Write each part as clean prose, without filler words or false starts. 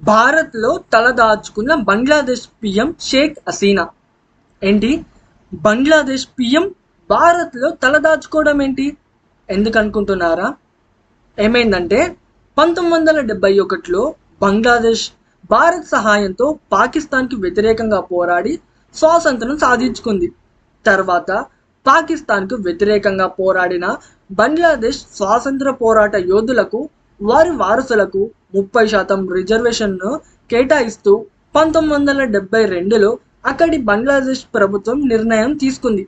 భారత్లో తలదాచుకున్న బంగ్లాదేశ్ పీఎం షేక్ హసీనా. ఏంటి, బంగ్లాదేశ్ పీఎం భారత్లో తలదాచుకోవడం ఏంటి ఎందుకు అనుకుంటున్నారా? ఏమైందంటే 1971లో బంగ్లాదేశ్ భారత్ సహాయంతో పాకిస్తాన్కి వ్యతిరేకంగా పోరాడి స్వాతంత్రం సాధించుకుంది. తర్వాత పాకిస్తాన్కు వ్యతిరేకంగా పోరాడిన బంగ్లాదేశ్ స్వాతంత్ర పోరాట యోధులకు వారి వారసులకు 30% రిజర్వేషన్ను కేటాయిస్తూ 1972లో అక్కడి బంగ్లాదేశ్ ప్రభుత్వం నిర్ణయం తీసుకుంది.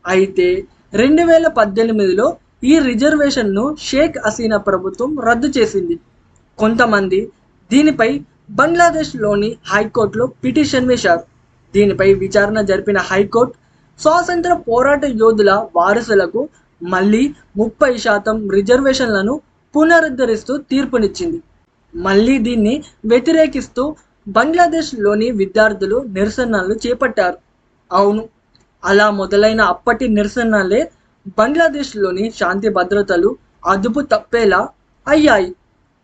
అయితే 2018లో ఈ రిజర్వేషన్ను షేక్ హసీనా ప్రభుత్వం రద్దు చేసింది. కొంతమంది దీనిపై బంగ్లాదేశ్లోని హైకోర్టులో పిటిషన్ వేశారు. దీనిపై విచారణ జరిపిన హైకోర్టు స్వాతంత్ర పోరాట యోధుల వారసులకు మళ్ళీ 30% రిజర్వేషన్లను పునరుద్ధరిస్తూ తీర్పునిచ్చింది. మళ్ళీ దీన్ని వ్యతిరేకిస్తూ బంగ్లాదేశ్లోని విద్యార్థులు నిరసనలు చేపట్టారు. అవును, అలా మొదలైన అప్పటి నిరసనలే బంగ్లాదేశ్లోని శాంతి భద్రతలు అదుపు తప్పేలా అయ్యాయి.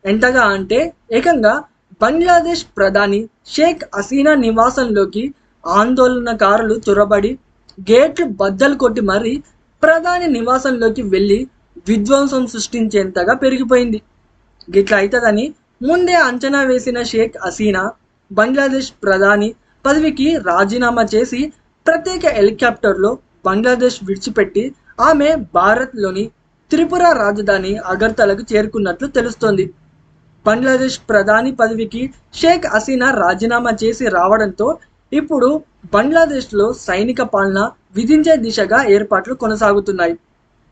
ఎంతగా అంటే ఏకంగా బంగ్లాదేశ్ ప్రధాని షేక్ హసీనా నివాసంలోకి ఆందోళనకారులు చొరబడి గేట్లు బద్దలు కొట్టి మరీ ప్రధాని నివాసంలోకి వెళ్ళి విధ్వంసం సృష్టించేంతగా పెరిగిపోయింది. గిట్లా అవుతుందని ముందే అంచనా వేసిన షేక్ హసీనా బంగ్లాదేశ్ ప్రధాని పదవికి రాజీనామా చేసి ప్రత్యేక హెలికాప్టర్లో బంగ్లాదేశ్ విడిచిపెట్టి ఆమె భారత్లోని త్రిపుర రాజధాని అగర్తలకు చేరుకున్నట్లు తెలుస్తోంది. బంగ్లాదేశ్ ప్రధాని పదవికి షేక్ హసీనా రాజీనామా చేసి రావడంతో ఇప్పుడు బంగ్లాదేశ్లో సైనిక పాలన విధించే దిశగా ఏర్పాట్లు కొనసాగుతున్నాయి.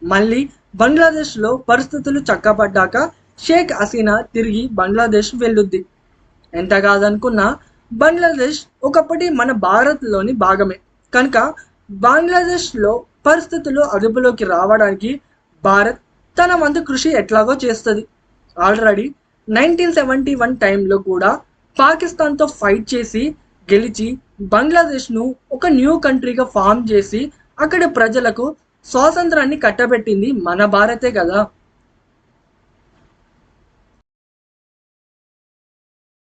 మళ్ళీ బంగ్లాదేశ్లో పరిస్థితులు చక్కబడ్డాక షేక్ హసీనా తిరిగి బంగ్లాదేశ్ వెళ్ళుద్ది. ఎంత కాదనుకున్నా బంగ్లాదేశ్ ఒకప్పటి మన భారత్లోని భాగమే కనుక బంగ్లాదేశ్లో పరిస్థితులు అదుపులోకి రావడానికి భారత్ తన వంతు కృషి ఎట్లాగో చేస్తుంది. ఆల్రెడీ 1971 టైంలో కూడా పాకిస్తాన్తో ఫైట్ చేసి గెలిచి బంగ్లాదేశ్ను ఒక న్యూ కంట్రీగా ఫామ్ చేసి అక్కడి ప్రజలకు స్వాతంత్రాన్ని కట్టబెట్టింది మన భారతే కదా.